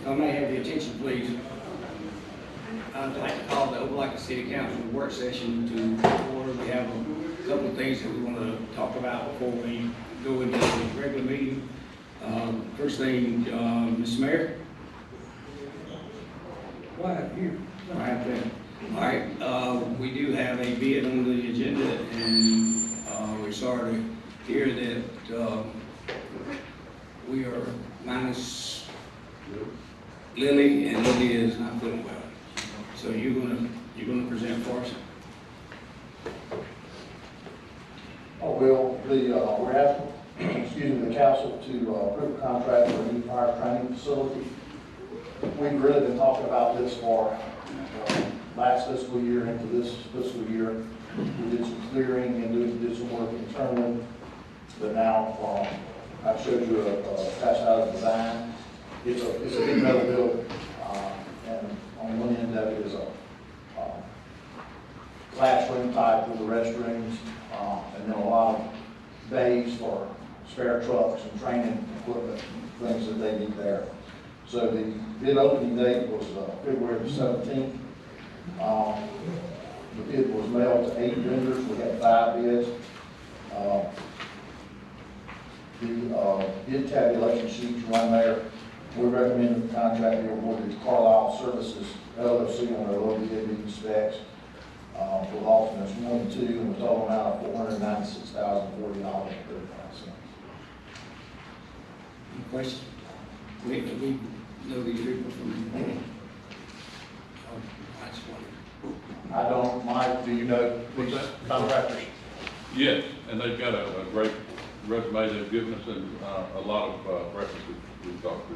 I may have the attention, please. I'd like to call the Opelika City Council work session to order. We have a couple of things that we want to talk about before we go into the regular meeting. First thing, Mr. Mayor. Quiet here. Quiet there. All right, we do have a bid on the agenda, and we're sorry to hear that we are minus Lily, and Lily is not feeling well. So you're gonna present for us? We're asking, the council to approve a contract for a new fire training facility. We've really been talking about this for last fiscal year into this fiscal year. We did some clearing and did some work internally, but now I showed you a passed out design. It's a big metal building, and on one end of it is a classroom type with the restrooms, and then a lot of bays for spare trucks and training equipment, things that they need there. So the bid opening date was February the 17th. The bid was mailed to 8 vendors. We had 5 bids. The bid tabulation sheets run there. We recommend the contract be awarded to Carlisle Services LLC on their low bid meeting specs for alternates 1 and 2, and the total amount of $496,040.35. Any questions? We know these people from. I just wondered. I don't, Mike, do you know these contractors? Yes, and they've got a great resume they've given us, and a lot of references we've talked to.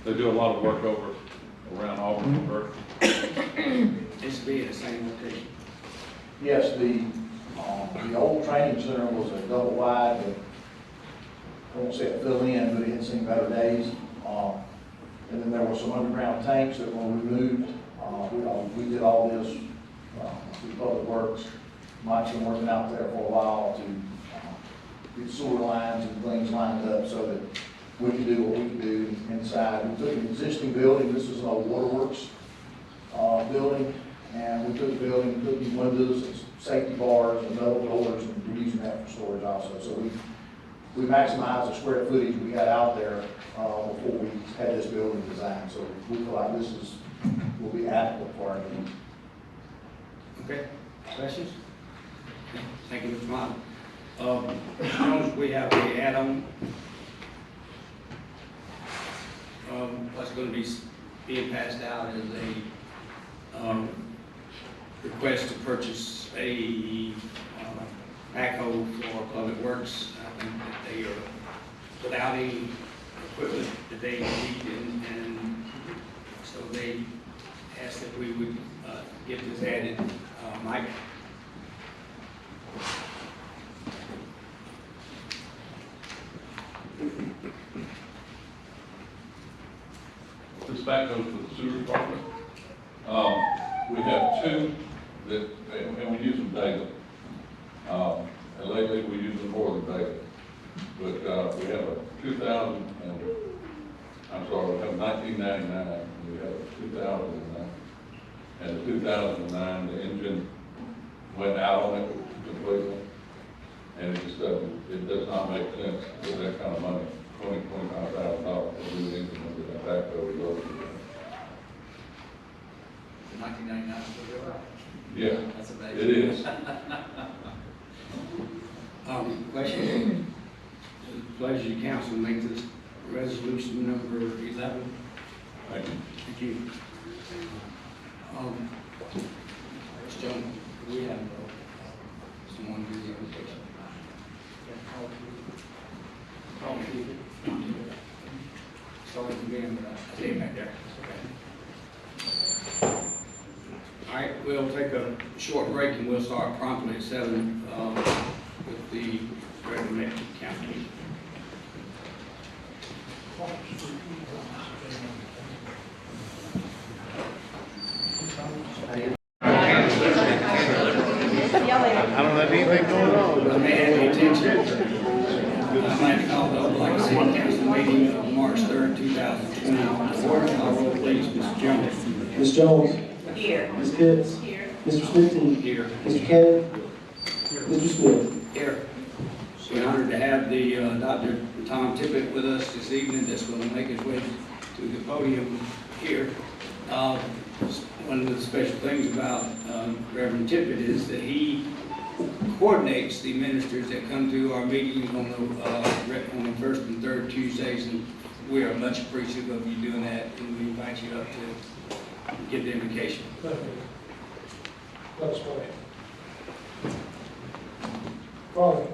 They do a lot of work over around Auburn and Burke. This be at the same location. Yes, the old training center was a double wide, but I won't say it filled in, but it had seen better days. And then there were some underground tanks that were removed. We did all this through Public Works. Mike's been working out there for a while to get sewer lines and things lined up so that we could do what we could do inside. We took an existing building. This is an old waterworks building, and we took the building, put these windows and safety bars and metal doors, and we're using that for storage also. So we maximized the square footage we had out there before we had this building designed. So we feel like this will be adequate for our needs. Okay, questions? Thank you, Mr. Martin. Jones, we have the add-on. What's going to be being passed out is a request to purchase a backhoe for Public Works. I think that they are without any equipment that they need, and so they asked that we would get this added. Mike? This backhoe for the sewer department. We have 2 that, and we use them daily. And lately we use them more than daily. But we have a 2000, and I'm sorry, we have 1999. We have a 2009, and the 2009, the engine went out on it completely, and it just doesn't. It does not make sense with that kind of money. $25,000 to do an engine under that backhoe load. 1999. Yeah, That's amazing. it is. Question? Pleasure of council to make this resolution number 11. Thank you. Thank you. Mr. Jones, do we have someone do the invitation? Sorry again, but I see him back there. All right, we'll take a short break and we'll start promptly at 7 with the regular council meeting. I don't have anything going on. I may have the attention. I'd like to call the Opelika City Council meeting of March 3rd, 2020. please, Mr. Jones. Ms. Jones. Here. Ms. Pitts. Here. Mr. Smithy. Here. Mr. Cannon. Mr. Smith. Here. We're honored to have the Dr. Tom Tippett with us this evening. That's going to make his way to the podium here. One of the special things about Reverend Tippett is that he coordinates the ministers that come to our meetings on the first and third Tuesdays, and we are much appreciative of you doing that, and we invite you up to give the invocation. Thank you. Let's pray. Father,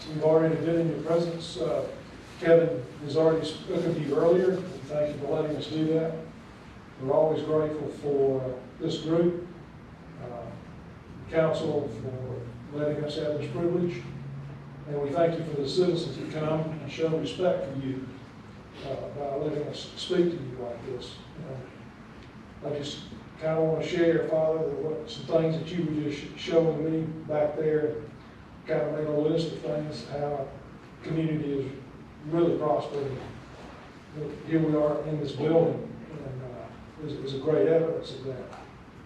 we've already been in your presence. Kevin has already spoken to you earlier. Thank you for letting us do that. We're always grateful for this group, council for letting us have this privilege. And we thank you for the citizens that come and show respect for you by letting us speak to you like this. I just kind of want to share, Father, some things that you were just showing me back there. Kind of made a list of things, how our community is really prospering. Here we are in this building, and is a great evidence of that.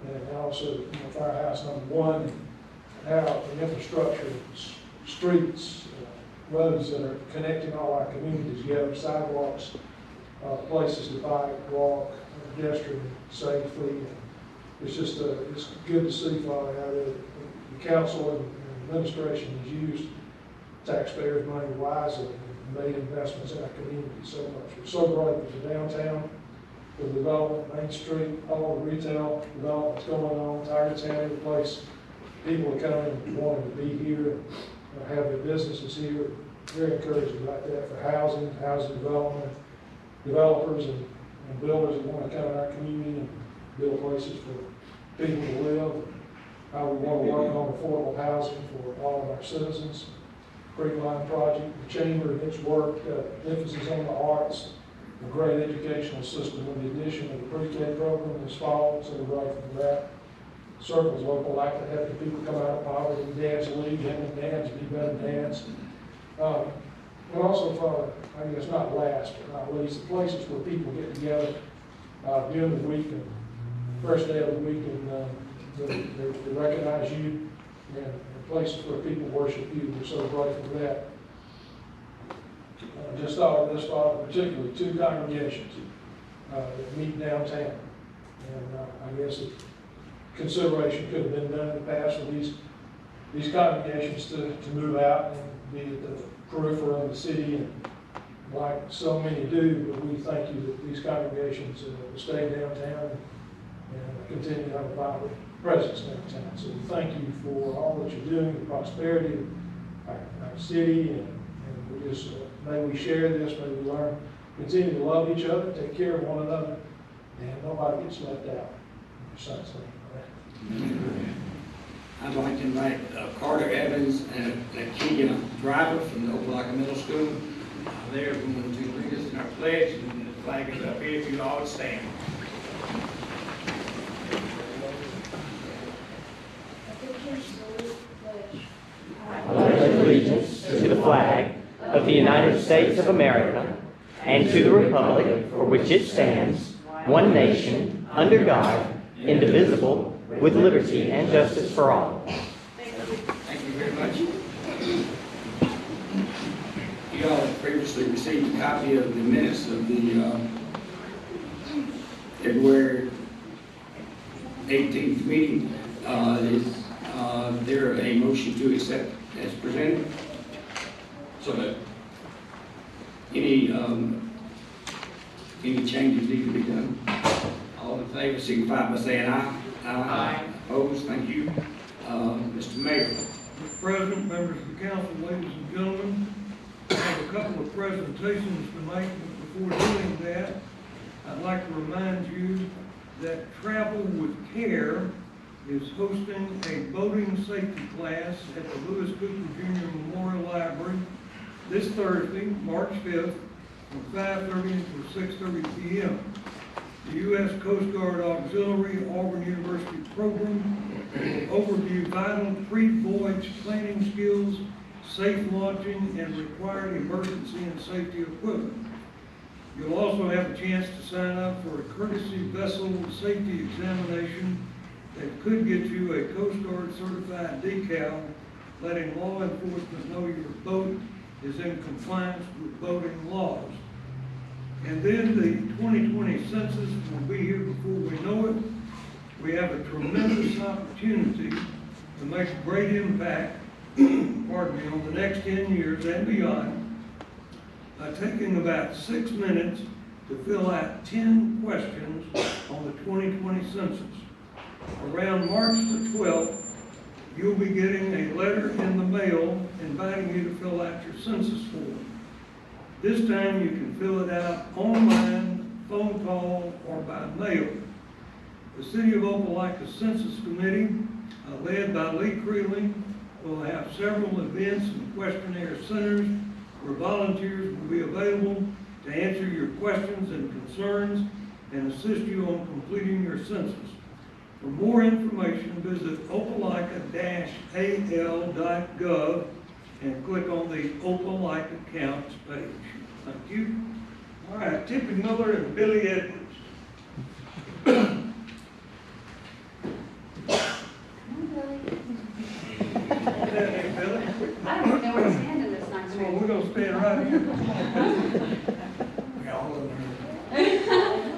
And also, Firehouse #1, how the infrastructure, streets, roads that are connecting all our communities together, sidewalks, places to bike, walk, pedestrian safely. It's just it's good to see, Father, how the council and administration has used taxpayers' money wisely and made investments in our community so much. We're so grateful for downtown, for the development, Main Street, all the retail developments going on, Tiger Town, every place people are coming and wanting to be here and have their businesses here. Very encouraging about that for housing development, developers and builders that want to come in our community and build places for people to live. How we want to work on affordable housing for all of our citizens. Creek Line Project, the Chamber and its work, emphasis on the arts, a great educational system with the addition of the pre-K program this fall, so we're grateful for that. Circles local like to have the people come out of poverty, dance league, and dance, be better dance. But also, Father, I guess not last but not least, the places where people get together during the week and first day of the week and to recognize you and places where people worship you. We're so grateful for that. Just thought of this, Father, particularly 2 congregations that meet downtown. And I guess consideration could have been done in the past for these congregations to move out and be at the periphery of the city, and like so many do, but we thank you that these congregations will stay downtown and continue to have a vibrant presence downtown. So we thank you for all that you're doing, the prosperity of our city, and we just may we share this, may we learn, continue to love each other, take care of one another, and nobody gets left out. In your son's name. I'd like to invite Carter Evans and Keegan Driver from the Opelika Middle School. They're going to lead us in our pledge, and the flag is up here if you all would stand. I pledge allegiance to the flag of the United States of America and to the republic for which it stands, one nation, under God, indivisible, with liberty and justice for all. Thank you very much. You all have previously received a copy of the minutes of the February 18th meeting. Is there a motion to accept as presented? So that, Any changes need to be done? All in favor, signify by saying aye. Aye. Opposed? Thank you. Mr. Mayor. Mr. President, members of the council, ladies and gentlemen, I have a couple of presentations to make, but before doing that, I'd like to remind you that Travel with Care is hosting a boating safety class at the Lewis Cooper Jr. Memorial Library this Thursday, March 5th, from 5:30 until 6:30 p.m. The U.S. Coast Guard Auxiliary Auburn University program will overview vital pre-voyage planning skills, safe launching, and required emergency and safety equipment. You'll also have a chance to sign up for a courtesy vessel safety examination that could get you a Coast Guard certified decal, letting law enforcement know your boat is in compliance with boating laws. And then the 2020 census will be here before we know it. We have a tremendous opportunity to make a great impact, pardon me, on the next 10 years and beyond by taking about 6 minutes to fill out 10 questions on the 2020 census. Around March the 12th, you'll be getting a letter in the mail inviting you to fill out your census form. This time you can fill it out online, phone call, or by mail. The City of Opelika Census Committee, led by Lee Creeley, will have several events and questionnaire centers where volunteers will be available to answer your questions and concerns and assist you on completing your census. For more information, visit opelika-al.gov and click on the Opelika Counts page. Thank you. All right, Tippy Miller and Billy Edwards. Hey, Billy. I don't even know where to stand in this nice Come on, room. we're gonna stand right here.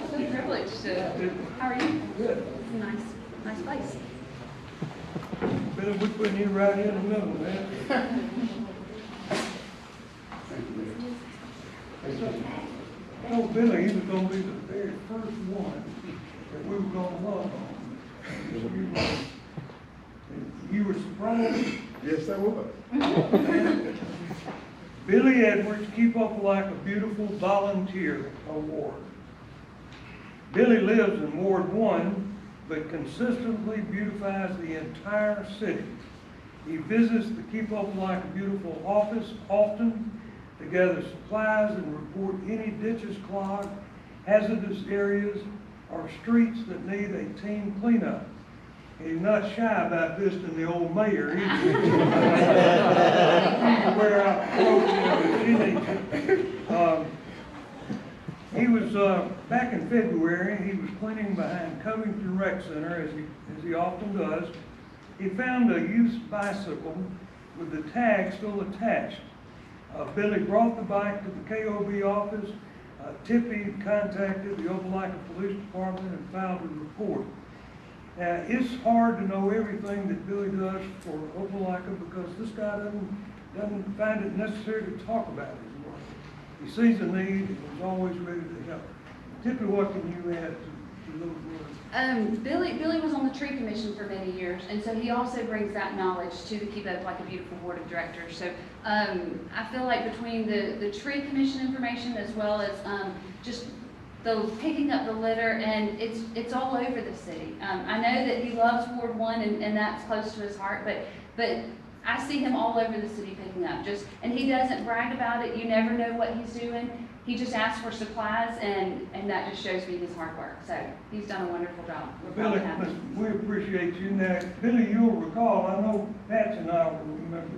So privileged to, how are you? Good. It's a nice place. Billy, we're putting you right in the middle, man. Oh, Billy, he was gonna be the very first one that we were gonna love on. You were surprised? Yes, I was. Billy Edwards, Keep Opelika Beautiful Volunteer Award. Billy lives in Ward 1, but consistently beautifies the entire city. He visits the Keep Opelika Beautiful office often to gather supplies and report any ditches clogged, hazardous areas, or streets that need a team cleanup. He's not shy about visiting the old mayor either. Wear out clothes if she needs it. He was, back in February, he was cleaning behind Covington Rec Center, as he often does. He found a used bicycle with the tag still attached. Billy brought the bike to the KOB office. Tippy contacted the Opelika Police Department and filed a report. Now, it's hard to know everything that Billy does for Opelika because this guy doesn't find it necessary to talk about his work. He sees a need and is always ready to help. Tippy, what can you add to those words? Billy was on the tree commission for many years, and so he also brings that knowledge to the Keep Opelika Beautiful Board of Directors. So I feel like between the tree commission information as well as just the picking up the litter, and it's all over the city. I know that he loves Ward 1 and that's close to his heart, but I see him all over the city picking up. And he doesn't brag about it. You never know what he's doing. He just asks for supplies, and that just shows me his hard work. So he's done a wonderful job. Well, Billy, listen, we appreciate you. Now, Billy, you'll recall, I know Pat and I will remember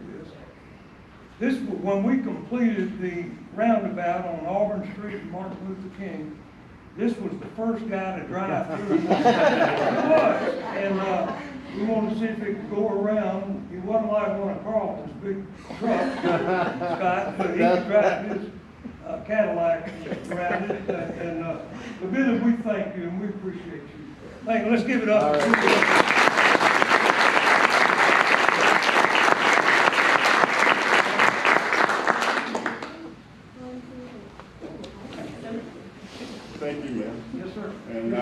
this. When we completed the roundabout on Auburn Street and Martin Luther King, this was the first guy to drive through. It was. And we wanted to see if he could go around. He wasn't like one of Carlton's big trucks, Scott, but he could drive his Cadillac around it. But Billy, we thank you and we appreciate you. Thank you. Let's give it up. Thank you, ma'am. Yes, sir. And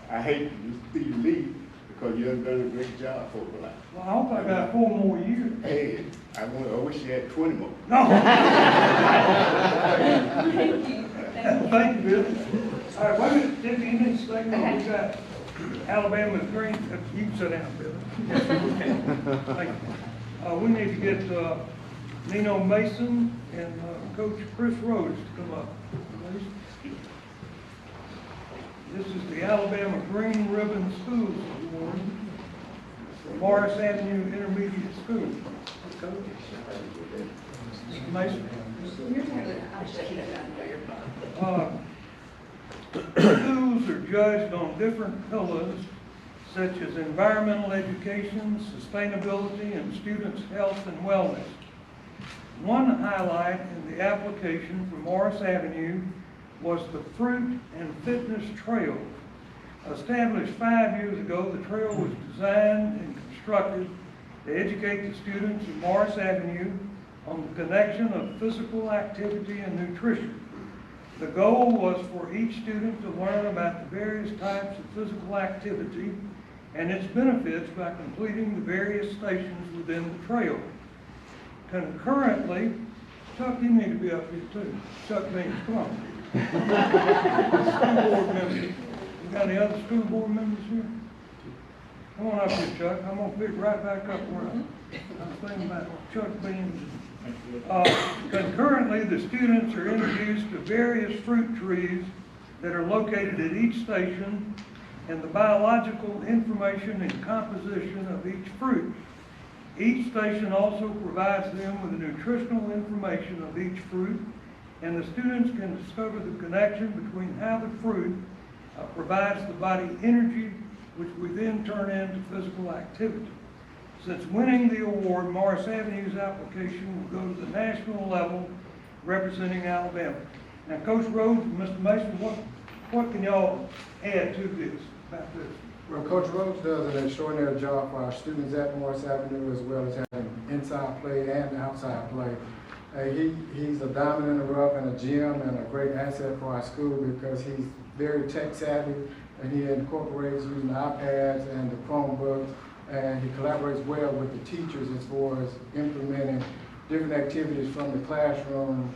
I hate to see you leave because you have done a great job for the life. Well, I hope I got 4 more years. Hey, I wish you had 20 more. No. Thank you. Thank you, Billy. All right, wait a minute, Tiffany, you need to stay. Okay. We got Alabama's green. You can sit down, Billy. Thank you. We need to get Nino Mason and Coach Chris Rhodes to come up, please. This is the Alabama Green Ribbon Schools Award for Morris Avenue Intermediate School. Mr. Mason? You're good. I'll just keep it Uh, Schools are judged on different pillars such as environmental education, sustainability, and students' health and wellness. One highlight in the application for Morris Avenue was the Fruit and Fitness Trail. Established 5 years ago, the trail was designed and constructed to educate the students of Morris Avenue on the connection of physical activity and nutrition. The goal was for each student to learn about the various types of physical activity and its benefits by completing the various stations within the trail. Concurrently, Chuck, you need to be up here too. Chuck Means, come on. School board members. You got any other school board members here? Come on up here, Chuck. I'm gonna pick right back up where I was thinking about Chuck Beans. Concurrently, the students are introduced to various fruit trees that are located at each station and the biological information and composition of each fruit. Each station also provides them with the nutritional information of each fruit, and the students can discover the connection between how the fruit provides the body energy, which we then turn into physical activity. Since winning the award, Morris Avenue's application will go to the national level representing Alabama. Now, Coach Rhodes and Mr. Mason, what can y'all add to this, about this? Well, Coach Rhodes does an extraordinary job for our students at Morris Avenue, as well as having inside play and outside play. He's a diamond in the rough and a gem and a great asset for our school because he's very tech savvy and he incorporates using iPads and the Chromebook, and he collaborates well with the teachers as far as implementing different activities from the classroom.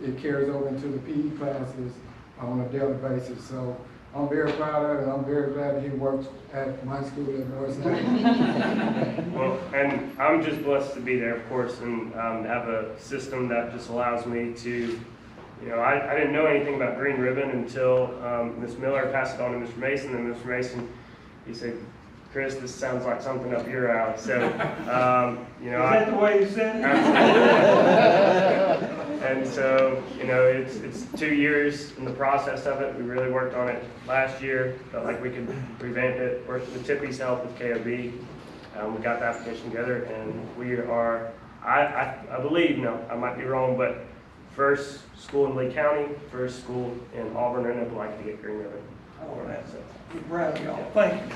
It carries over into the PE classes on a daily basis. So I'm very proud of it, and I'm very glad that he works at my school at Morris Avenue. Well, and I'm just blessed to be there, of course, and have a system that just allows me to, I didn't know anything about Green Ribbon until Ms. Miller passed it on to Mr. Mason, and Mr. Mason, he said, Chris, this sounds like something up your alley. So, Is that the way you said it? And so, it's 2 years in the process of it. We really worked on it last year. Felt like we could revamp it. Worked with Tippy's help with KOB. We got the application together, and we are, I believe, no, I might be wrong, but first school in Lee County, first school in Auburn and Opelika to get Green Ribbon. All right, so we're proud of y'all. Thank you.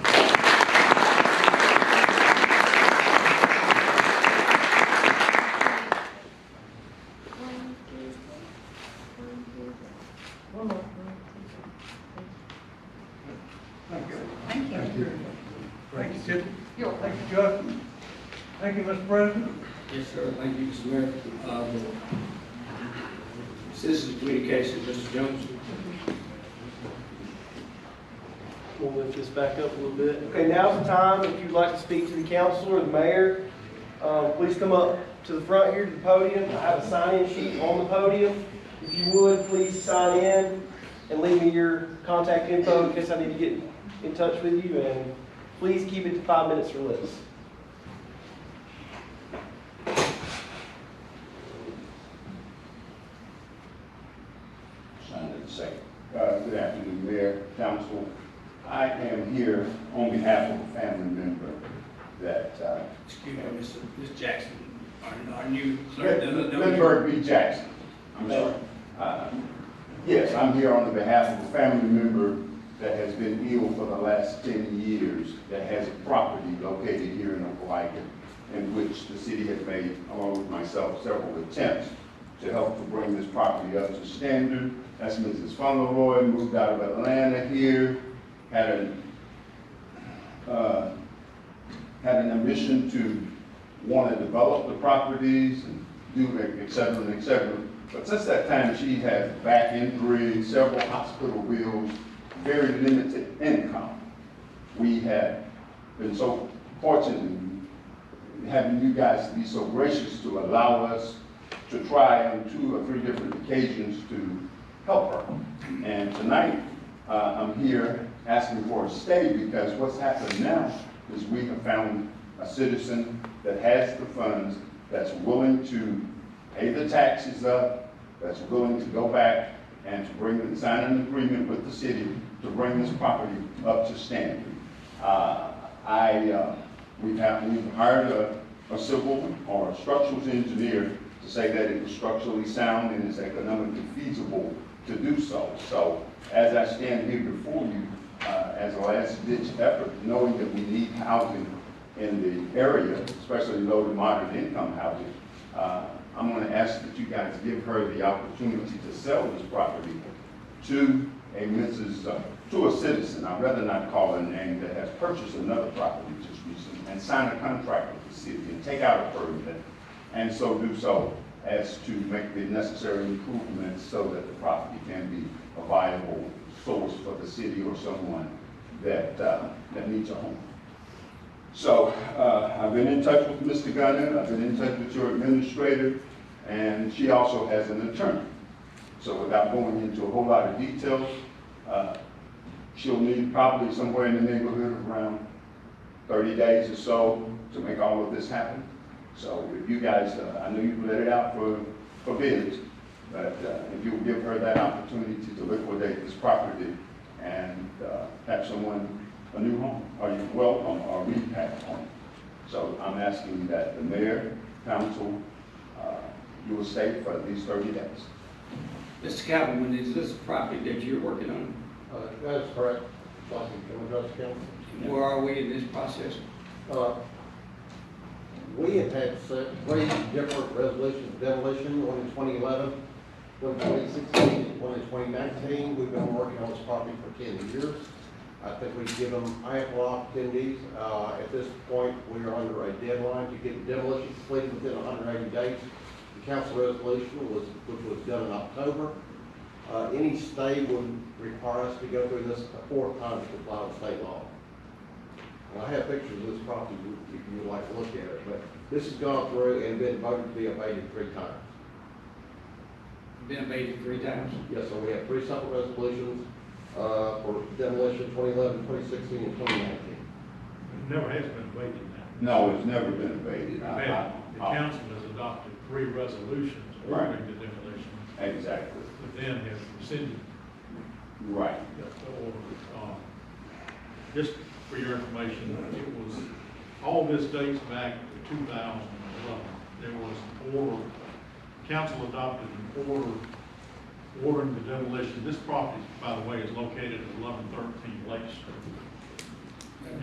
Thank you, Tiffany. Thank you, Chuck. Thank you, Mr. President. Yes, sir. Thank you, Mr. Mayor. Citizen Communications, Mr. Jones. We'll lift this back up a little bit. Okay, now's the time. If you'd like to speak to the council or the mayor, please come up to the front here to the podium. I have a sign-in sheet on the podium. If you would, please sign in and leave me your contact info in case I need to get in touch with you, and please keep it to 5 minutes or less. Sign it second. Good afternoon, Mayor, Council. I am here on behalf of a family member that, Excuse me, Ms. Jackson, our new clerk. Lindbergh B. Jackson. I'm sorry. Yes, I'm here on behalf of a family member that has been ill for the last 10 years, that has a property located here in Opelika, in which the city has made, along with myself, several attempts to help to bring this property up to standard. That's Mrs. Fauntleroy, moved out of Atlanta here, had an ambition to want to develop the properties and do et cetera and et cetera. But since that time, she had back injury, several hospital bills, very limited income. We have been so fortunate in having you guys be so gracious to allow us to try on 2 or 3 different occasions to help her. And tonight, I'm here asking for a stay because what's happened now is we have found a citizen that has the funds that's willing to pay the taxes up, that's willing to go back and to sign an agreement with the city to bring this property up to standard. We've hired a civil or a structural engineer to say that it was structurally sound and is economically feasible to do so. So as I stand here before you, as a last ditch effort, knowing that we need housing in the area, especially low to moderate income housing, I'm going to ask that you guys give her the opportunity to sell this property to a citizen, I'd rather not call her name, that has purchased another property just recently and signed a contract with the city and take out a permit, and so do so as to make the necessary improvements so that the property can be a viable source for the city or someone that needs a home. So I've been in touch with Mr. Gunner, I've been in touch with your administrator, and she also has an attorney. So without going into a whole lot of details, she'll need probably somewhere in the neighborhood of around 30 days or so to make all of this happen. So if you guys, I know you've let it out for bids, but if you'll give her that opportunity to liquidate this property and have someone a new home, or you welcome or repack home. So I'm asking that the mayor, council, you will stay for at least 30 days. Mr. Calvin, is this a property that you're working on? That's correct. Can we address the council? Where are we in this process? We have had three different resolutions of demolition, one in 2011, one in 2016, one in 2019. We've been working on this property for 10 years. I think we've given them ample opportunities. At this point, we are under a deadline to get the demolition completed within 180 days. The council resolution which was done in October. Any stay would require us to go through this a fourth time to comply with state law. And I have pictures of this property if you would like to look at it, but this has gone through and been voted to be abated 3 times. Been abated 3 times? Yes, so we have 3 separate resolutions for demolition, 2011, 2016, and 2019. It never has been abated now. No, it's never been abated. The council has adopted 3 resolutions ordering the demolition, Exactly. but then has rescinded Right. the order. Just for your information, it was, all this dates back to 2011. There was an order, council adopted an order ordering the demolition. This property, by the way, is located at 1113 Lake Street.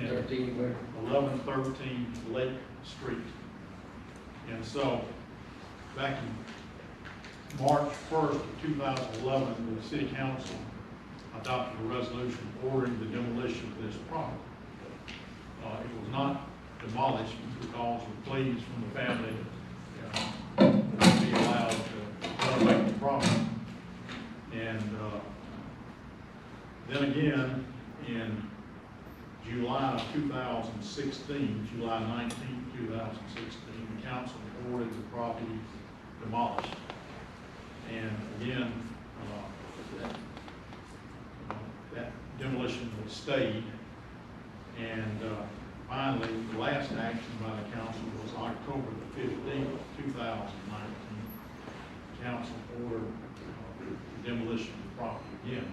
13 where? 1113 Lake Street. And so, back in March 1st of 2011, the city council adopted a resolution ordering the demolition of this property. It was not demolished because of pleas from the family to be allowed to renovate the property. And then again, in July of 2016, July 19, 2016, the council ordered the property demolished. And again, that demolition was stayed. And finally, the last action by the council was October the 15th, 2019. The council ordered the demolition of the property again.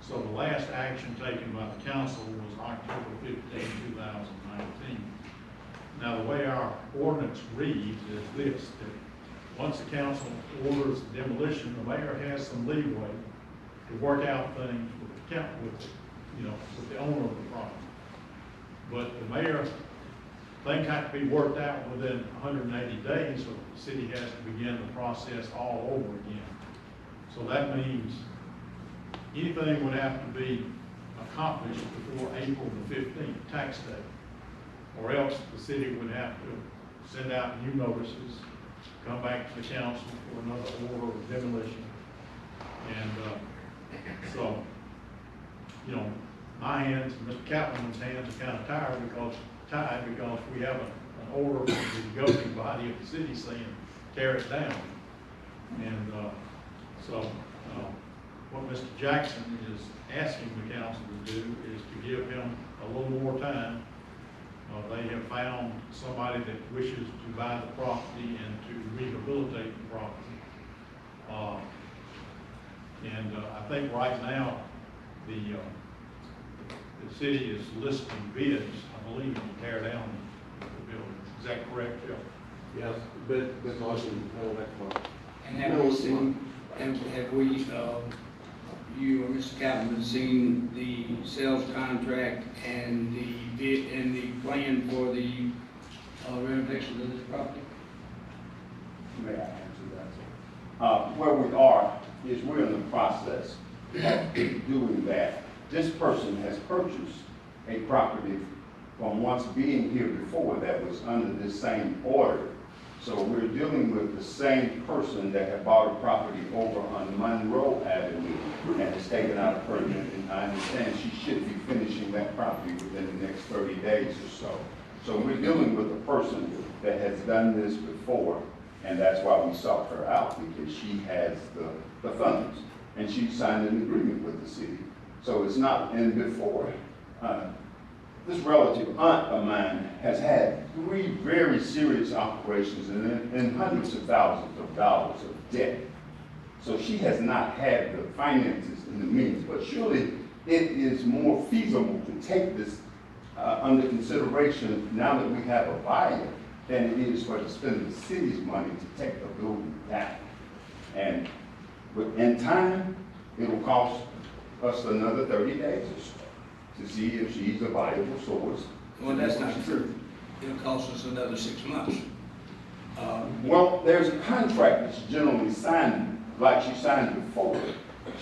So the last action taken by the council was October 15, 2019. Now, the way our ordinance reads is this, that once the council orders the demolition, the mayor has some leeway to work out things with the owner of the property. But the mayor, things have to be worked out within 180 days, so the city has to begin the process all over again. So that means anything would have to be accomplished before April the 15th, tax day. Or else the city would have to send out new notices, come back to the council for another order of demolition. And so, my hands, and Mr. Kaplan's hands are kind of tied because we have an order from the governing body of the city saying tear it down. And so what Mr. Jackson is asking the council to do is to give him a little more time They have found somebody that wishes to buy the property and to rehabilitate the property. I think right now, the city is listing bids, I believe, to tear down the building. Is that correct, Jeff? Yes, bid motion, next month. And have we seen, have we, you or Mr. Calvin seen the sales contract and the bid and the plan for the renovation of this property? May I answer that? Where we are is we're in the process of doing that. This person has purchased a property from once being here before that was under this same order. So we're dealing with the same person that had bought a property over on Monroe Avenue and has taken out a permit. And I understand she should be finishing that property within the next 30 days or so. So we're dealing with a person that has done this before, and that's why we sought her out, because she has the funds. And she signed an agreement with the city. So it's not, and before, this relative aunt of mine has had 3 very serious operations and hundreds of thousands of dollars of debt. So she has not had the finances and the means, but surely it is more feasible to take this under consideration now that we have a buyer than it is for to spend the city's money to take the building down. And in time, it'll cost us another 30 days or so to see if she's a viable source. Well, that's not true. It'll cost us another 6 months. Well, there's a contract that's generally signed, like she signed before.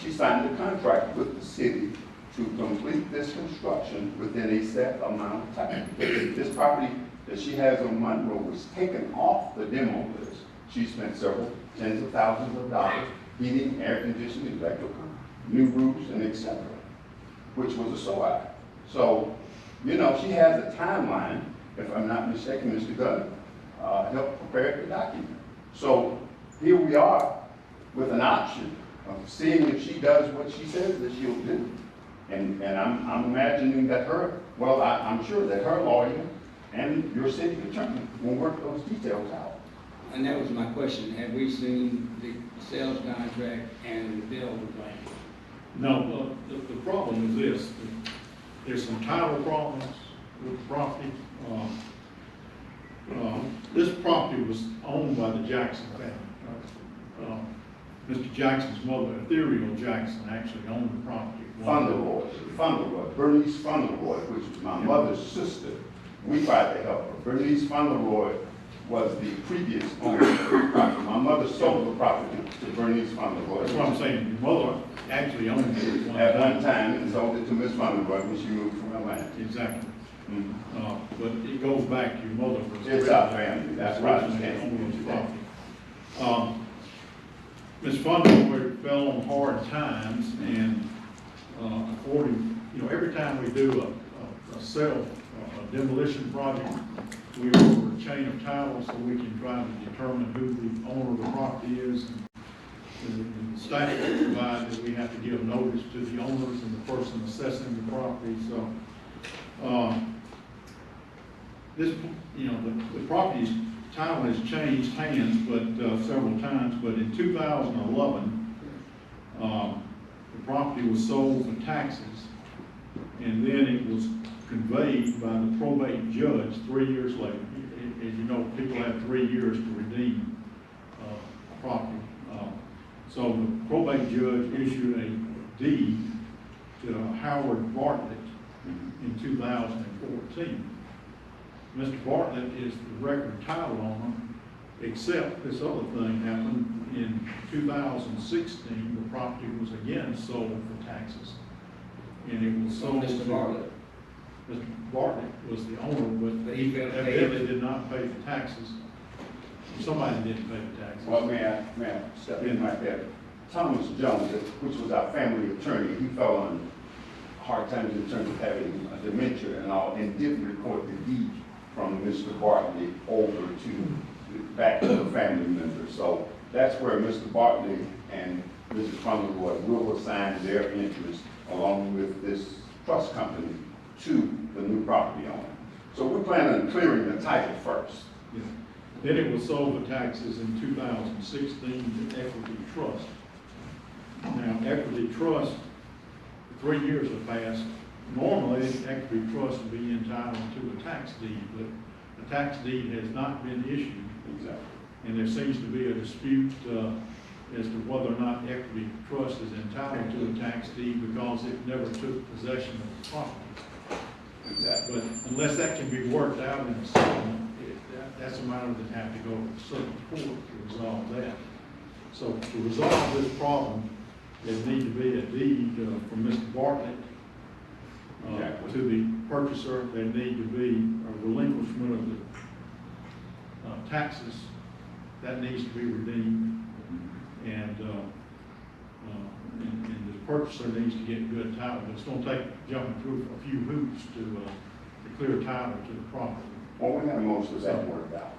She signed a contract with the city to complete this construction within a set amount of time. This property that she has on Monroe was taken off the demo list. She spent several tens of thousands of dollars, heating, air conditioning, electrical, new roofs, and etc., which was a SOI. So, you know, she has a timeline, if I'm not mistaken, Mr. Gunn helped prepare the document. So here we are with an option of seeing if she does what she says that she'll do. And I'm imagining that I'm sure that her lawyer and your city attorney will work those details out. And that was my question. Have we seen the sales contract and the building plan? No, the problem is this. There's some title problems with the property. This property was owned by the Jackson family. Mr. Jackson's mother, Ethereal Jackson, actually owned the property. Fauntleroy, Bernice Fauntleroy, which was my mother's sister. We tried to help her. Bernice Fauntleroy was the previous owner of the property. My mother sold the property to Bernice Fauntleroy. That's what I'm saying. Your mother actually owned it at one time and sold it to Miss Fauntleroy when she moved from Atlanta. Exactly. But it goes back to your mother. It's our family. That's why I understand property. Ms. Fauntleroy fell on hard times, and every time we do a demolition project, we order a chain of title so we can try to determine who the owner of the property is. And the statute provides that we have to give notice to the owners and the person assessing the property. So, the property's title has changed hands, but several times. But in 2011, the property was sold for taxes, and then it was conveyed by the probate judge 3 years later. As you know, people have 3 years to redeem property. So the probate judge issued a deed to Howard Bartlett in 2014. Mr. Bartlett is the record title owner, except this other thing happened in 2016. The property was again sold for taxes, and it was sold Mr. Bartlett. Mr. Bartlett was the owner, but he evidently did not pay the taxes. Somebody didn't pay the taxes. Well, may I step in right there? Thomas Jones, which was our family attorney, he fell on hard times in terms of having dementia and all, and didn't record the deed from Mr. Bartlett over back to the family members. So that's where Mr. Bartlett and Mrs. Fauntleroy will assign their interest along with this trust company to the new property owner. So we're planning on clearing the title first. Yeah. Then it was sold for taxes in 2016 to Equity Trust. Now, Equity Trust, 3 years have passed. Normally, Equity Trust would be entitled to a tax deed, but the tax deed has not been issued. Exactly. And there seems to be a dispute as to whether or not Equity Trust is entitled to a tax deed because it never took possession of the property. Exactly. But unless that can be worked out in a settlement, that's a matter that have to go to circuit court to resolve that. So to resolve this problem, there need to be a deed from Mr. Bartlett Exactly. to the purchaser. There need to be a relinquishment of the taxes. That needs to be redeemed. And the purchaser needs to get good title. It's going to take jumping through a few hoops to clear title to the property. Well, we have most of that worked out.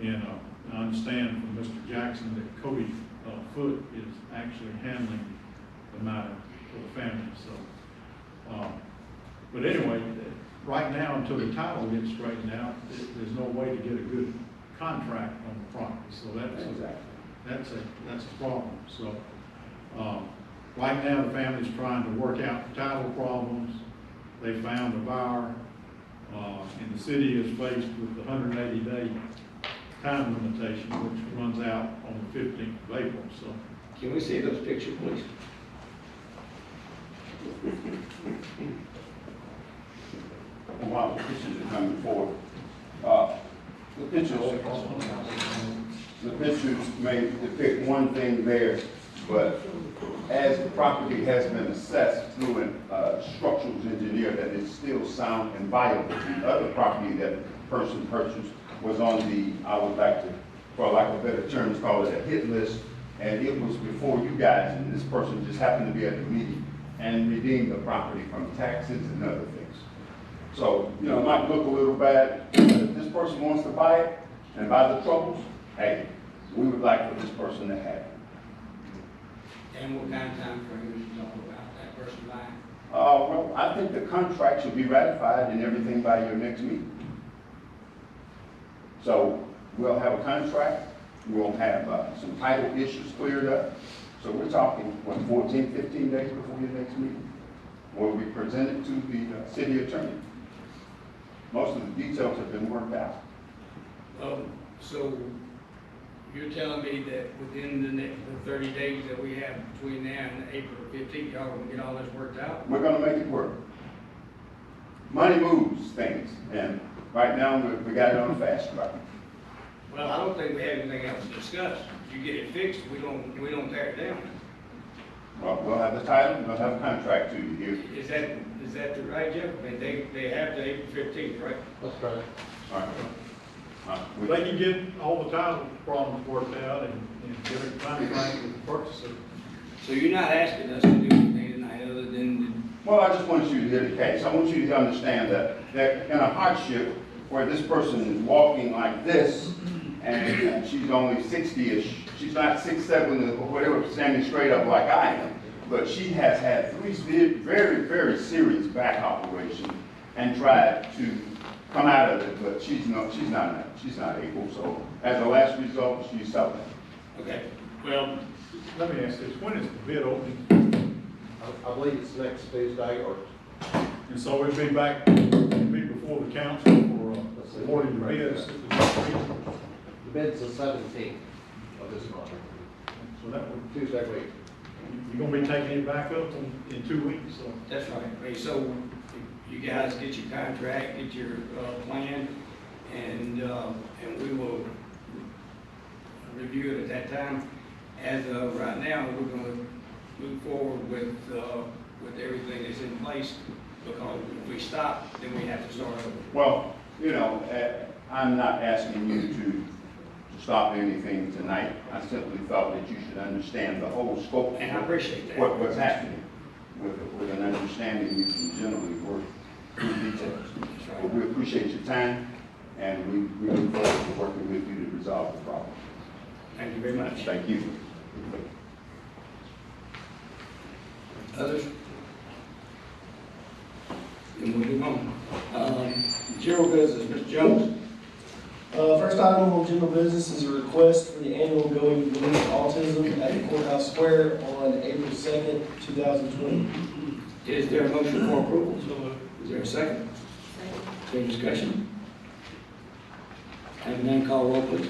And I understand from Mr. Jackson that Cody Foote is actually handling the matter for the family. So, but anyway, right now until the title gets straightened out, there's no way to get a good contract on the property. So that's a problem. So right now the family's trying to work out the title problems. They found a buyer, and the city is faced with the 180-day time limitation, which runs out on the 15th of April. So Can we see those pictures, please? While the pictures are coming forward, the pictures may depict one thing there, but as the property has been assessed through a structural engineer that is still sound and viable, the other property that the person purchased was on the, I would like to, for lack of better terms, call it a hit list, and it was before you guys, and this person just happened to be at the meeting and redeemed the property from taxes and other things. So, you know, it might look a little bad, but if this person wants to buy it and buy the troubles, hey, we would like for this person to have it. And what kind of time frame are you talking about, that person buying? Well, I think the contract should be ratified and everything by your next meeting. So we'll have a contract, we'll have some title issues cleared up. So we're talking, what, 14, 15 days before your next meeting? Where we present it to the city attorney. Most of the details have been worked out. So you're telling me that within the 30 days that we have between now and April 15th, y'all gonna get all this worked out? We're gonna make it work. Money moves things, and right now we got it on a fast track. Well, I don't think we have anything else to discuss. You get it fixed, we don't tear it down. Well, we'll have the title, we'll have a contract to you here. Is that the right, Jeff? I mean, they have the April 15th, right? That's right. All right. if they can get all the title problems worked out and get a contract with the purchaser. So you're not asking us to do anything tonight other than, Well, I just want you to hear the case. I want you to understand that in a hardship where this person is walking like this, and she's only 60-ish, she's not 6'7" or whatever, standing straight up like I am, but she has had 3 very, very serious back operations and tried to come out of it, but she's not able. So as a last result, she's suffering. okay, well, Let me ask this, when is the bid opening? I believe it's next Tuesday or. And so it'll be back, it'll be before the council for awarding the bids. The bid's the 17th of this month, So that would, Tuesday week. you're gonna be taking it back up in 2 weeks, so. that's right. Okay, so you guys get your contract, get your plan, and we will review it at that time. As of right now, we're gonna move forward with everything that's in place, because if we stop, then we have to start over. Well, you know, I'm not asking you to stop anything tonight. I simply felt that you should understand the whole scope And I appreciate that. what's happening. With an understanding, you can generally work through details. But we appreciate your time, and we look forward to working with you to resolve the problem. Thank you very much. Thank you. Others? And we'll move on. General business, Mr. Jones. First item on general business is a request for the annual Going Blue Autism at the Courthouse Square on April 2nd, 2020. Is there a motion for approval? Is there a second? Is there discussion? Have none, call roll, please.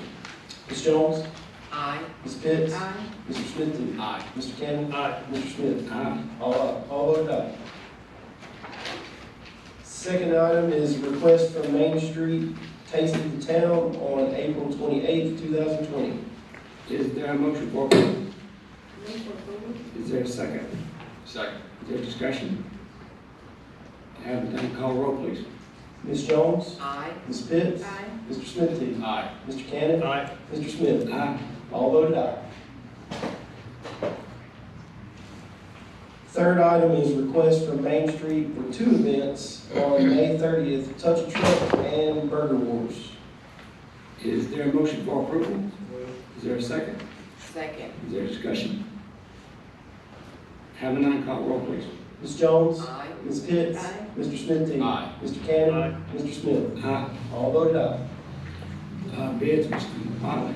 Ms. Jones? Aye. Ms. Pitts? Aye. Mr. Smithy? Aye. Mr. Cannon? Aye. Mr. Smith? Aye. All voted aye. Second item is a request from Main Street Tasting the Town on April 28th, 2020. Is there a motion for approval? Move for approval. Is there a second? Second. Is there discussion? Have none, call roll, please. Ms. Jones? Aye. Ms. Pitts? Aye. Mr. Smithy? Aye. Mr. Cannon? Aye. Mr. Smith? Aye. All voted aye. Third item is request from Main Street for two events on May 30th, Touch a Truck and Burger Wars. Is there a motion for approval? Is there a second? Second. Is there discussion? Have none, call roll, please. Ms. Jones? Aye. Ms. Pitts? Aye. Mr. Smithy? Aye. Mr. Cannon? Aye. Mr. Smith? Aye. All voted aye. Bids, Mr. Conley.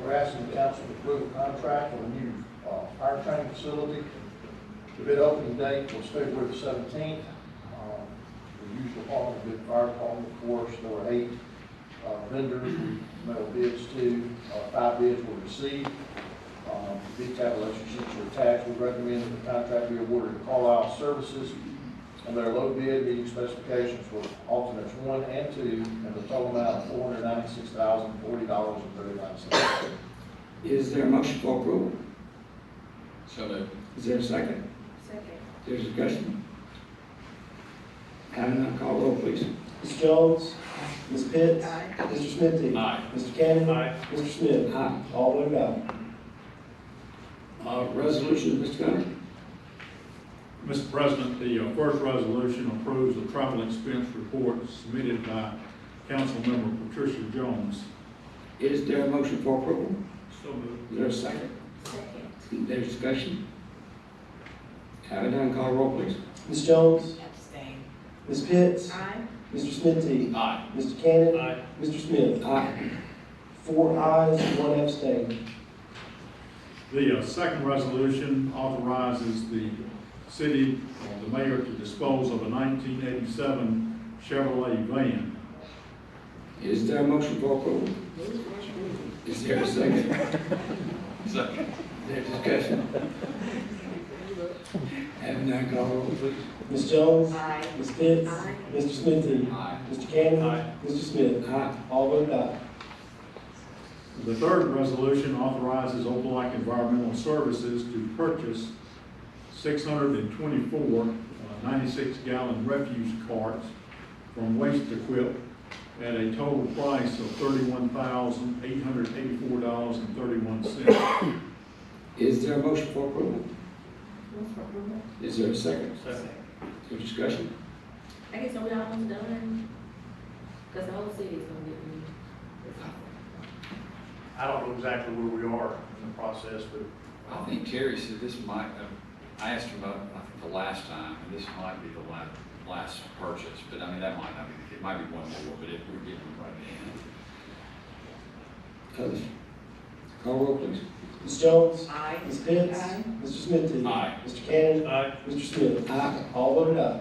We're asking the council to approve a contract for a new fire training facility. The bid opening date was February the 17th. The usual department, the bid fire department, of course, there were 8 vendors we mailed bids to. 5 bids were received. Bid tabulation sheets are attached. We recommend that the contract be awarded to Carlisle Services. And their low bid meeting specifications were alternates 1 and 2, and the total amount of $496,040.39. Is there a motion for approval? So moved. Is there a second? Second. Is there discussion? Have none, call roll, please. Ms. Jones? Ms. Pitts? Aye. Mr. Smithy? Aye. Mr. Cannon? Aye. Mr. Smith? Aye. All voted aye. Resolution, Mr. Gunner. Mr. President, the first resolution approves the travel expense report submitted by Councilmember Patricia Jones. Is there a motion for approval? So moved. Is there a second? Second. Is there discussion? Have none, call roll, please. Ms. Jones? Abstain. Ms. Pitts? Aye. Mr. Smithy? Aye. Mr. Cannon? Aye. Mr. Smith? Aye. 4 ayes, 1 abstain. The second resolution authorizes the city, or the mayor, to dispose of a 1987 Chevrolet van. Is there a motion for approval? Is there a second? Second. Is there discussion? Have none, call roll, please. Ms. Jones? Aye. Ms. Pitts? Aye. Mr. Smithy? Aye. Mr. Cannon? Aye. Mr. Smith? Aye. All voted aye. The third resolution authorizes Opelika Environmental Services to purchase 624 96-gallon refuse carts from Waste Equip at a total price of $31,884.31. Is there a motion for approval? Move for approval. Is there a second? Is there discussion? I guess are we almost done? Because the whole city's gonna get me. I don't know exactly where we are in the process, but I think Terry said this might, I asked him about, I think the last time, and this might be the last purchase, but I mean, that might not be, it might be one more, but if we're getting it right in. Others? Call roll, please. Ms. Jones? Aye. Ms. Pitts? Aye. Mr. Smithy? Aye. Mr. Cannon? Aye. Mr. Smith? Aye. All voted aye.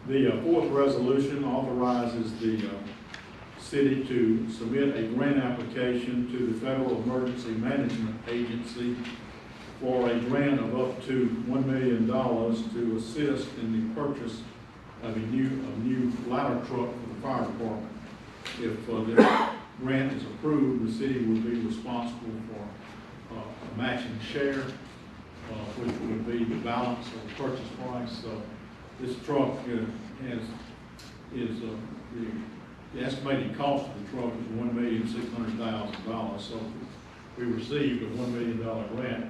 The fourth resolution authorizes the city to submit a grant application to the Federal Emergency Management Agency for a grant of up to $1 million to assist in the purchase of a new ladder truck for the fire department. If the grant is approved, the city will be responsible for a matching share, which would be the balance of the purchase price. This truck the estimated cost of the truck is $1,600,000. So if we received a $1 million grant,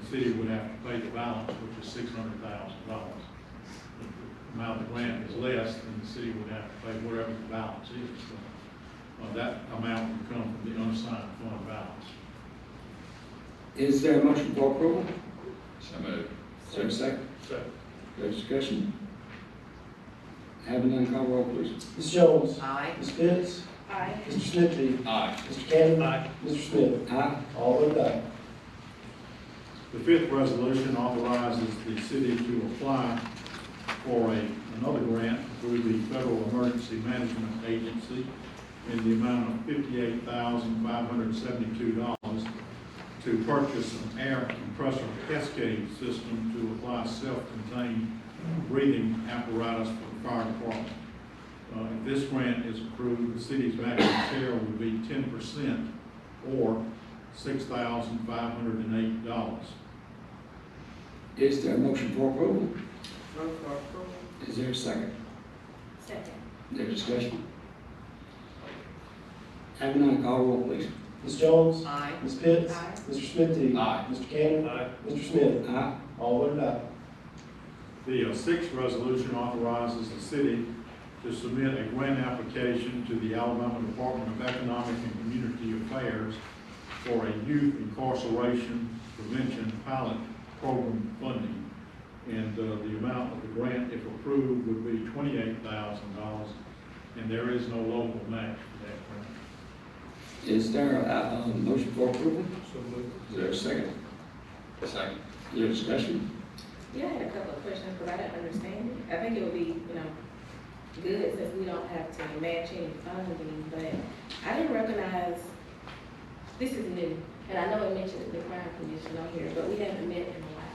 the city would have to pay the balance, which is $600,000. If the amount of the grant is less, then the city would have to pay whatever the balance is. So, that amount would come from the unassigned fund balance. Is there a motion for approval? So moved. Is there a second? so No discussion? Having none, call roll, please. Ms. Jones? Aye. Ms. Pitts? Aye. Mr. Smithy? Aye. Mr. Cannon? Mr. Smith? Aye. All voted aye. The fifth resolution authorizes the city to apply for another grant through the Federal Emergency Management Agency in the amount of $58,572 to purchase an air compressor cascade system to apply self-contained breathing apparatus for the fire department. If this grant is approved, the city's matching share would be 10% or $6,508. Is there a motion for approval? Move for approval. Is there a second? Second. Is there discussion? Having none, call roll, please. Ms. Jones? Aye. Ms. Pitts? Aye. Mr. Smithy? Aye. Mr. Cannon? Mr. Smith? Aye. All voted aye. The sixth resolution authorizes the city to submit a grant application to the Alabama Department of Economic and Community Affairs for a youth incarceration prevention pilot program funding. And the amount of the grant, if approved, would be $28,000, and there is no local match for that grant. Is there a motion for approval? Is there a second? Second. Is there discussion? Yeah, I had a couple of questions because I didn't understand it. I think it would be, good since we don't have to match any funding, but I didn't recognize, this is new, and I know it mentioned the crime commission on here, but we haven't met in a while.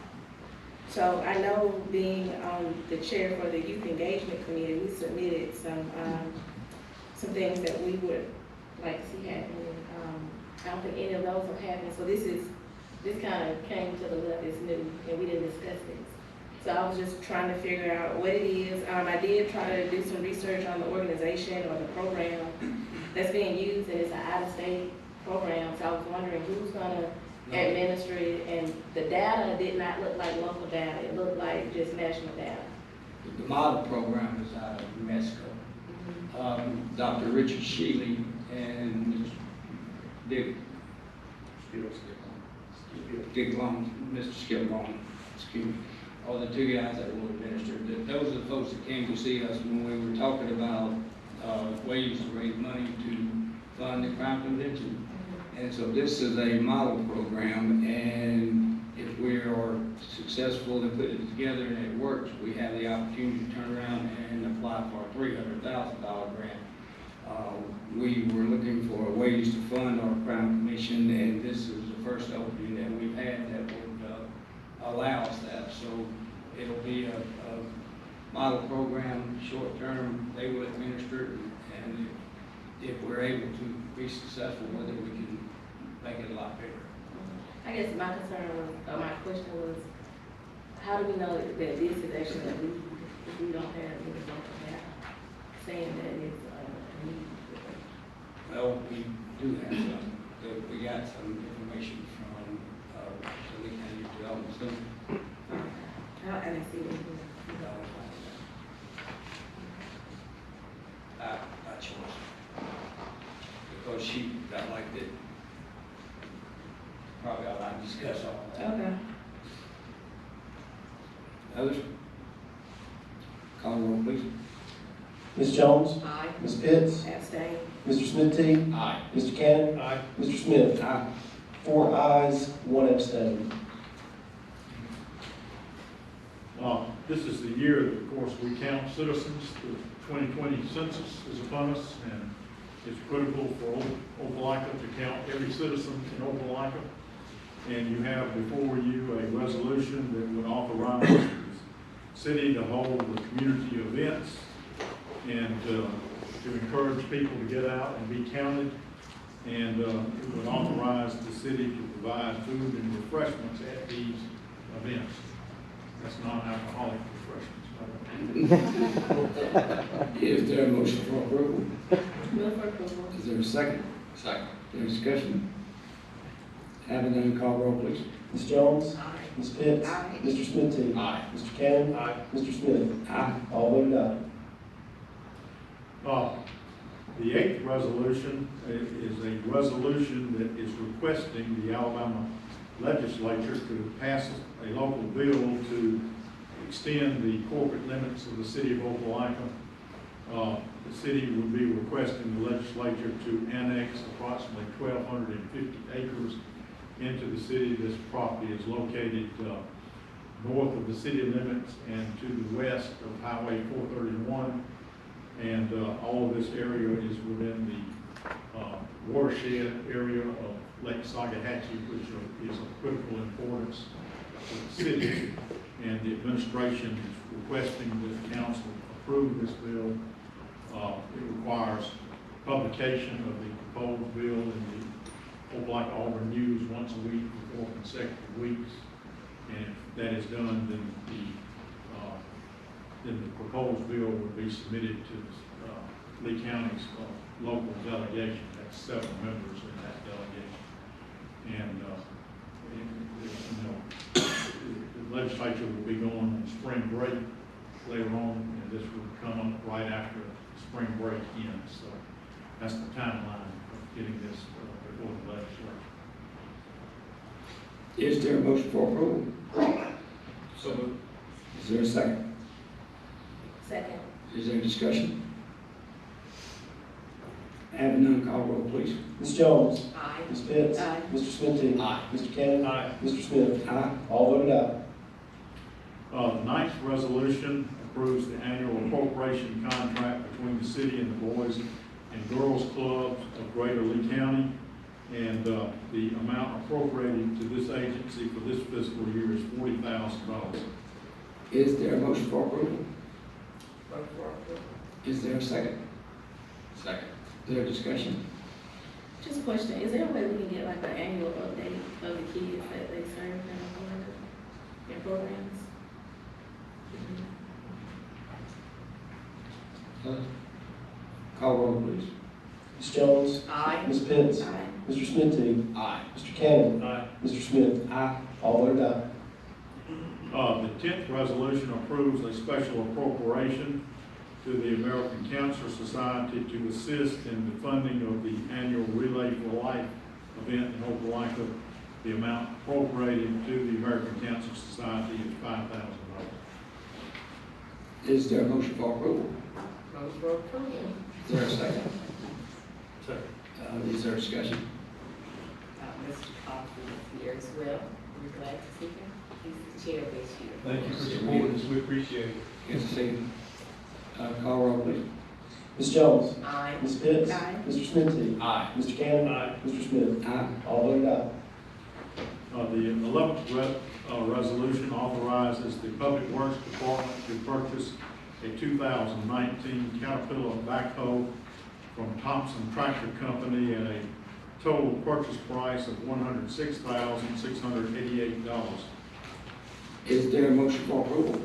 So I know being the chair for the youth engagement committee, we submitted some things that we would like to see happen. I don't think any of those have happened, so this kind of came to the left, it's new, and we didn't discuss this. So I was just trying to figure out what it is. I did try to do some research on the organization or the program that's being used, and it's an out-of-state program. So I was wondering who's gonna administer it, and the data did not look like local data. It looked like just national data. The model program is out of New Mexico. Dr. Richard Shealy and Dick Long, Mr. Skip Long, excuse me, are the two guys that will administer. Those are the folks that came to see us when we were talking about ways to raise money to fund the crime prevention. And so this is a model program, and if we are successful in putting it together and it works, we have the opportunity to turn around and apply for a $300,000 grant. We were looking for ways to fund our crime commission, and this is the first opening that we've had that would allow us that. So it'll be a model program, short term, they will administer it, and if we're able to be successful with it, we can make it a lot bigger. I guess my concern was, my question was, how do we know that this is actually a need if we don't have any local data saying that it's a need? Well, we do have some. We got some information from the Lee County Development Center. I didn't see it. By choice. Because she felt like that, probably ought to discuss all that. Okay. Others? Call the roll, please. Ms. Jones? Aye. Ms. Pitts? Abstain. Mr. Smithy? Aye. Mr. Cannon? Aye. Mr. Smith? Aye. 4 ayes, 1 abstain. This is the year that, of course, we count citizens. The 2020 census is upon us, and it's critical for Opelika to count every citizen in Opelika. And you have before you a resolution that would authorize the city to hold the community events and to encourage people to get out and be counted. And it would authorize the city to provide food and refreshments at these events. That's non-alcoholic refreshments. Is there a motion for approval? Move for approval. Is there a second? Second. Is there discussion? Having none, call roll, please. Ms. Jones? Aye. Ms. Pitts? Aye. Mr. Smithy? Aye. Mr. Cannon? Aye. Mr. Smith? Aye. All voted aye. The eighth resolution is a resolution that is requesting the Alabama legislature to pass a local bill to extend the corporate limits of the city of Opelika. The city would be requesting the legislature to annex approximately 1,250 acres into the city. This property is located north of the city limits and to the west of Highway 431. And all of this area is within the watershed area of Lake Sagahatchee, which is of critical importance to the city. And the administration is requesting that the council approve this bill. It requires publication of the proposed bill in the Opelika Auburn News once a week for 4 consecutive weeks. And if that is done, then the proposed bill would be submitted to Lee County's local delegation. That's 7 members in that delegation. And the legislature will be going on spring break later on, and this will come up right after spring break ends. So that's the timeline of getting this before the legislature. Is there a motion for approval? So moved. Is there a second? Second. Is there discussion? Having none, call roll, please. Ms. Jones? Aye. Ms. Pitts? Aye. Mr. Smithy? Aye. Mr. Cannon? Aye. Mr. Smith? Aye. All voted aye. The ninth resolution approves the annual appropriation contract between the city and the Boys and Girls Clubs of Greater Lee County. And the amount appropriated to this agency for this fiscal year is $40,000. Is there a motion for approval? Vote for approval. Is there a second? Second. Is there discussion? Just a question, is there a way we can get like an annual update of the kids that they serve in Opelika, their programs? Call roll, please. Ms. Jones? Aye. Ms. Pitts? Aye. Mr. Smithy? Aye. Mr. Cannon? Aye. Mr. Smith? Aye. All voted aye. The 10th resolution approves a special appropriation to the American Cancer Society to assist in the funding of the annual Relay for Life event in Opelika. The amount appropriated to the American Cancer Society is $5,000. Is there a motion for approval? Vote for approval. Is there a second? Second. Is there discussion? Mr. Coffey is here as well. We're glad to see him. He's the chair this year. Thank you for supporting us. We appreciate it. Good to see you. Call roll, please. Ms. Jones? Aye. Ms. Pitts? Aye. Mr. Smithy? Aye. Mr. Cannon? Aye. Mr. Smith? Aye. All voted aye. The 11th resolution authorizes the Public Works Department to purchase a 2019 Caterpillar backhoe from Thompson Tractor Company at a total purchase price of $106,688. Is there a motion for approval?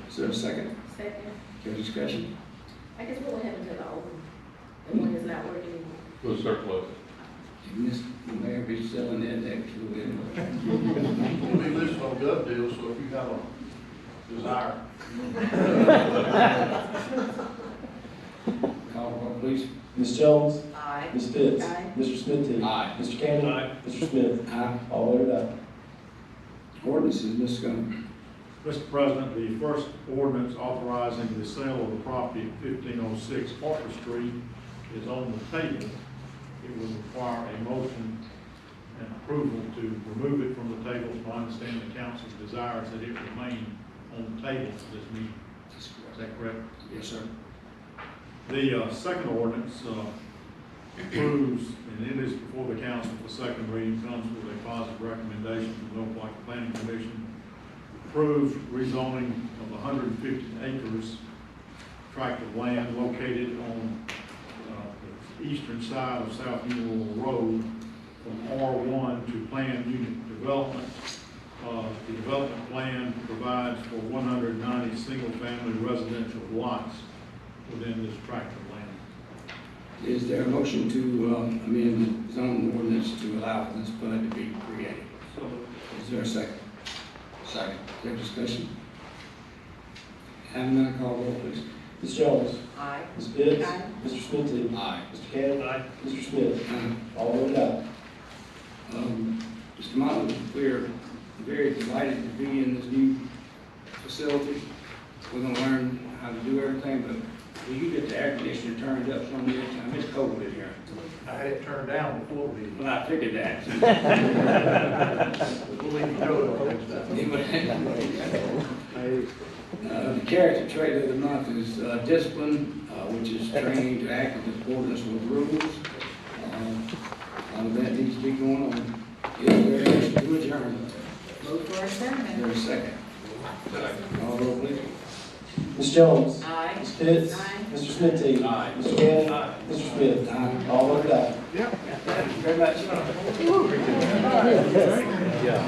Is there a second? Second. Is there discussion? I guess what will happen to the old one? The one that's not working anymore? We'll surplus. Mr. Mayor be selling that extra bit. We'll be listed on gov deals, so if you have a desire. Call roll, please. Ms. Jones? Aye. Ms. Pitts? Aye. Mr. Smithy? Aye. Mr. Cannon? Aye. Mr. Smith? Aye. All voted aye. Ordinances, Ms. Gunn. Mr. President, the first ordinance authorizing the sale of the property at 1506 Parker Street is on the table. It would require a motion and approval to remove it from the table. So I understand the council's desires that it remain on the table for this meeting. Is that correct? Yes, sir. The second ordinance approves, and it is before the council for second reading, comes with a positive recommendation from the Opelika Planning Commission. Approves rezoning of 150 acres tract of land located on the eastern side of South Newell Road from R1 to planned unit development. The development plan provides for 190 single-family residential lots within this tract of land. Is there a motion to amend the zoning ordinance to allow for this PUD to be created? Is there a second? Second. Is there discussion? Having none, call roll, please. Ms. Jones? Aye. Ms. Pitts? Aye. Mr. Smithy? Aye. Mr. Cannon? Aye. Mr. Smith? Aye. All voted aye. Mr. Motley, we're very delighted to be in this new facility. We're gonna learn how to do everything, but will you get the air conditioner turned up some of the time? It's cold in here. I had it turned down before we. Well, I figured that. We'll leave you know The character trait of the month is discipline, which is training to act in accordance with rules. All of that needs to be going on. Is there a motion to adjourn? Move for adjournment. Is there a second? All roll please. Ms. Jones? Aye. Ms. Pitts? Aye. Mr. Smithy? Aye. Mr. Gannon? Mr. Smith? All voted aye. Thank you very much. Yeah.